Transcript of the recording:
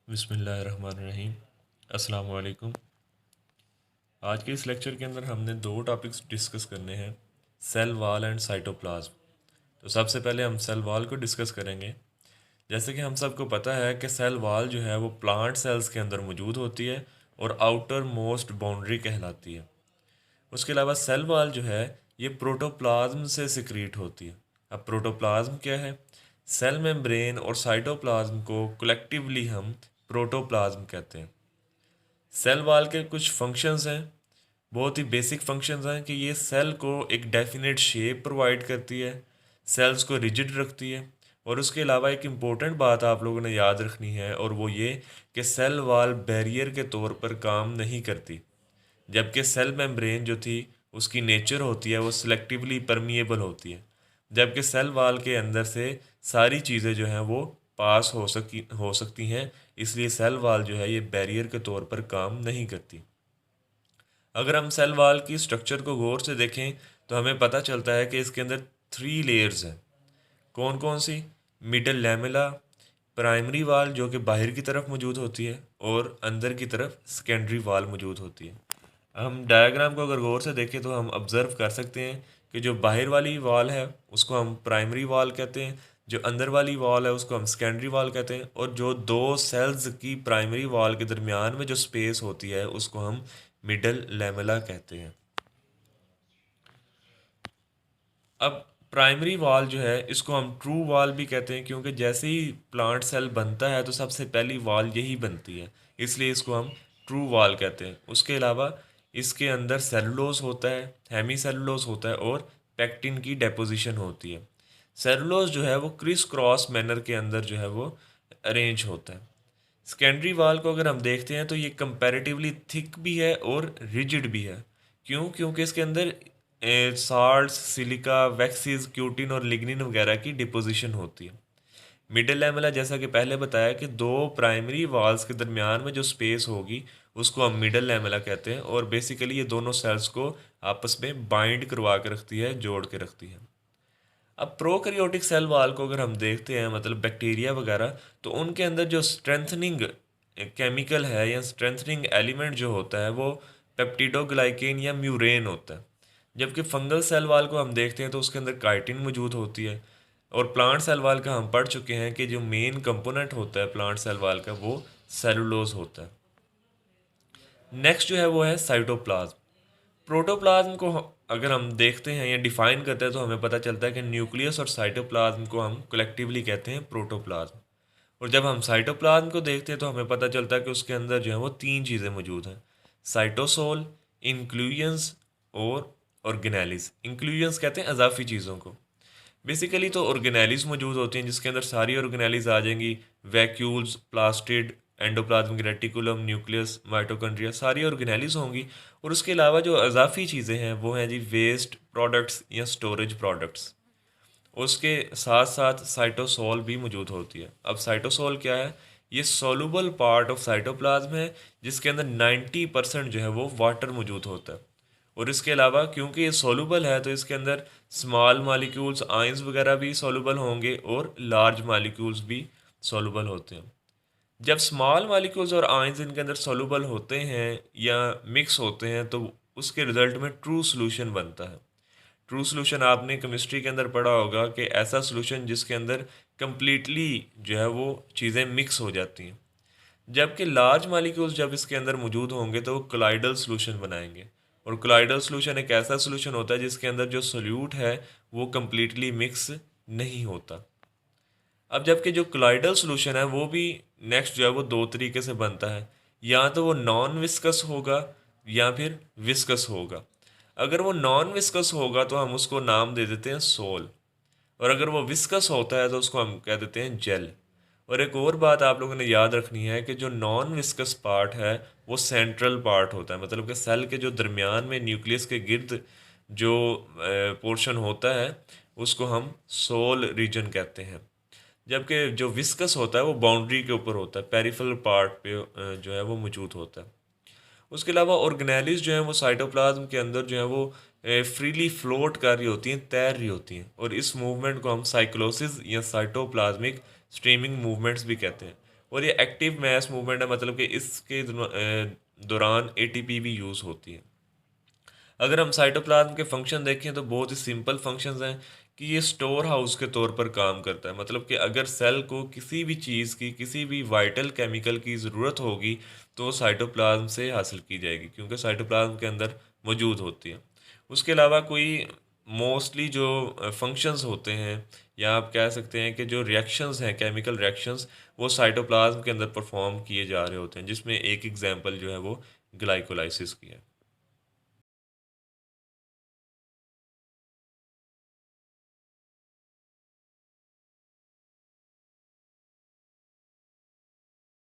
बिस्मिल्लाहिर्रहमानिर्रहीम। अस्सलाम वालेकुम। आज के इस लेक्चर के अंदर हमने दो टॉपिक्स डिस्कस करने हैं, सेल वॉल एंड साइटोप्लाज्म। तो सबसे पहले हम सेल वॉल को डिस्कस करेंगे। जैसे कि हम सबको पता है कि सेल वॉल जो है वो प्लांट सेल्स के अंदर मौजूद होती है और आउटर मोस्ट बाउंड्री कहलाती है। उसके अलावा सेल वॉल जो है ये प्रोटोप्लाज्म से सिक्रीट होती है। अब प्रोटोप्लाज्म क्या है? सेल मेम्ब्रेन और साइटोप्लाज्म को कलेक्टिवली हम प्रोटोप्लाज्म कहते हैं। सेल वॉल के कुछ फंक्शंस हैं, बहुत ही बेसिक फंक्शंस हैं कि ये सेल को एक डेफिनेट शेप प्रोवाइड करती है, सेल्स को रिजिड रखती है। और उसके अलावा एक इम्पोर्टेंट बात आप लोगों ने याद रखनी है और वो ये कि सेल वॉल बैरियर के तौर पर काम नहीं करती, जबकि सेल मेम्ब्रेन जो थी उसकी नेचर होती है वो सिलेक्टिवली परमिएबल होती है। जबकि सेल वॉल के अंदर से सारी चीज़ें जो हैं वो पास हो सकती हैं, इसलिए सेल वॉल जो है ये बैरियर के तौर पर काम नहीं करती। अगर हम सेल वॉल की स्ट्रक्चर को गौर से देखें तो हमें पता चलता है कि इसके अंदर 3 लेयर्स हैं। कौन कौन सी? मिडल लैमेला, प्राइमरी वाल जो कि बाहर की तरफ मौजूद होती है, और अंदर की तरफ सेकेंडरी वाल मौजूद होती है। हम डायग्राम को अगर गौर से देखें तो हम ऑब्ज़र्व कर सकते हैं कि जो बाहर वाली वॉल है उसको हम प्राइमरी वॉल कहते हैं, जो अंदर वाली वॉल है उसको हम सेकेंडरी वॉल कहते हैं, और जो दो सेल्स की प्राइमरी वॉल के दरमियान में जो स्पेस होती है उसको हम मिडल लैमेला कहते हैं। अब प्राइमरी वॉल जो है इसको हम ट्रू वॉल भी कहते हैं, क्योंकि जैसे ही प्लांट सेल बनता है तो सबसे पहली वॉल यही बनती है, इसलिए इसको हम ट्रू वॉल कहते हैं। उसके अलावा इसके अंदर सेलुलोज होता है, हेमी सेलुलोज होता है, और पेक्टिन की डेपोजिशन होती है। सेलुलोज जो है वो क्रिस क्रॉस मैनर के अंदर जो है वो अरेंज होता है। सेकेंडरी वॉल को अगर हम देखते हैं तो ये कंपैरेटिवली थिक भी है और रिजिड भी है। क्यों? क्योंकि इसके अंदर साल्ट्स, सिलिका, वैक्सीज, क्यूटिन और लिग्निन वगैरह की डिपोजिशन होती है। मिडिल लैमेला, जैसा कि पहले बताया कि दो प्राइमरी वॉल्स के दरमियान में जो स्पेस होगी उसको हम मिडिल लैमेला कहते हैं, और बेसिकली ये दोनों सेल्स को आपस में बाइंड करवा के रखती है, जोड़ के रखती है। अब प्रोकैरियोटिक सेल वॉल को अगर हम देखते हैं, मतलब बैक्टीरिया वगैरह, तो उनके अंदर जो स्ट्रेंथनिंग केमिकल है या स्ट्रेंथनिंग एलिमेंट जो होता है वो पेप्टिडोग्लाइकेन या म्यूरेन होता है। जबकि फंगल सेल वॉल को हम देखते हैं तो उसके अंदर काइटिन मौजूद होती है। और प्लांट सेल वॉल का हम पढ़ चुके हैं कि जो मेन कंपोनेंट होता है प्लांट सेल वॉल का वो सेलुलोज होता है। नेक्स्ट जो है वो है साइटोप्लाज्म। प्रोटोप्लाज्म को अगर हम देखते हैं या डिफाइन करते हैं तो हमें पता चलता है कि न्यूक्लियस और साइटोप्लाज्म को हम कलेक्टिवली कहते हैं प्रोटोप्लाज्म। और जब हम साइटोप्लाज्म को देखते हैं तो हमें पता चलता है कि उसके अंदर जो है वो 3 चीज़ें मौजूद हैं: साइटोसोल, इंक्लूजन्स और ऑर्गेनेलिस। इंक्लूजन्स कहते हैं अजाफी चीज़ों को। बेसिकली तो ऑर्गेनेलिस मौजूद होती हैं जिसके अंदर सारी ऑर्गेनेलिस आ जाएंगी, vacuoles, plastid, endoplasmic reticulum, nucleus, mitochondria, सारी ऑर्गेनेलिस होंगी। और उसके अलावा जो अजाफी चीज़ें हैं वो हैं जी वेस्ट प्रोडक्ट्स या स्टोरेज प्रोडक्ट्स। उसके साथ साथ साइटोसोल भी मौजूद होती है। अब साइटोसोल क्या है? ये सोलूबल पार्ट ऑफ साइटोप्लाज्म है जिसके अंदर 90% जो है वो वाटर मौजूद होता है। और इसके अलावा क्योंकि ये सोलूबल है तो इसके अंदर स्मॉल मॉलिक्यूल्स, आयंस वगैरह भी सोलूबल होंगे और लार्ज मॉलिक्यूल्स भी सोलूबल होते हैं। जब स्मॉल मॉलिक्यूल्स और आयंस इनके अंदर सोलूबल होते हैं या मिक्स होते हैं तो उसके रिजल्ट में ट्रू सोल्यूशन बनता है। ट्रू सोल्यूशन आपने केमिस्ट्री के अंदर पढ़ा होगा कि ऐसा सोल्यूशन जिसके अंदर कंप्लीटली जो है वो चीज़ें मिक्स हो जाती हैं। जबकि लार्ज मॉलिक्यूल्स जब इसके अंदर मौजूद होंगे तो वो कोलाइडल सोल्यूशन बनाएंगे। और कोलाइडल सोल्यूशन एक ऐसा सोल्यूशन होता है जिसके अंदर जो सोल्यूट है वो कंप्लीटली मिक्स नहीं होता। अब जबकि जो कोलाइडल सोल्यूशन है वो भी नेक्स्ट जो है वो दो तरीके से बनता है, या तो वो नॉन विस्कस होगा या फिर विस्कस होगा। अगर वो नॉन विस्कस होगा तो हम उसको नाम दे देते हैं सोल, और अगर वो विस्कस होता है तो उसको हम कह देते हैं जेल। और एक और बात आप लोगों ने याद रखनी है कि जो नॉन विस्कस पार्ट है वो सेंट्रल पार्ट होता है, मतलब कि सेल के जो दरमियान में न्यूक्लियस के गिर्द जो पोर्शन होता है उसको हम सोल रीजन कहते हैं। जबकि जो विस्कस होता है वो बाउंड्री के ऊपर होता है, पेरिफेरल पार्ट पे जो है वो मौजूद होता है। उसके अलावा ऑर्गेनेलिस जो है वो साइटोप्लाज्म के अंदर जो है वो फ्रीली फ्लोट कर रही होती हैं, तैर रही होती हैं, और इस मूवमेंट को हम साइक्लोसिस या साइटोप्लाज्मिक स्ट्रीमिंग मूवमेंट्स भी कहते हैं। और ये एक्टिव मास मूवमेंट है, मतलब कि इसके दौरान एटीपी भी यूज़ होती है। अगर हम साइटोप्लाज्म के फंक्शन देखें तो बहुत ही सिंपल फंक्शंस हैं कि ये स्टोर हाउस के तौर पर काम करता है। मतलब कि अगर सेल को किसी भी चीज़ की, किसी भी वाइटल केमिकल की ज़रूरत होगी तो साइटोप्लाज्म से हासिल की जाएगी, क्योंकि साइटोप्लाज्म के अंदर मौजूद होती है। उसके अलावा कोई मोस्टली जो फंक्शंस होते हैं, या आप कह सकते हैं कि जो रिएक्शंस हैं, केमिकल रिएक्शंस, वो साइटोप्लाज्म के अंदर परफॉर्म किए जा रहे होते हैं, जिसमें एक एग्जांपल जो है वो ग्लाइकोलाइसिस की है।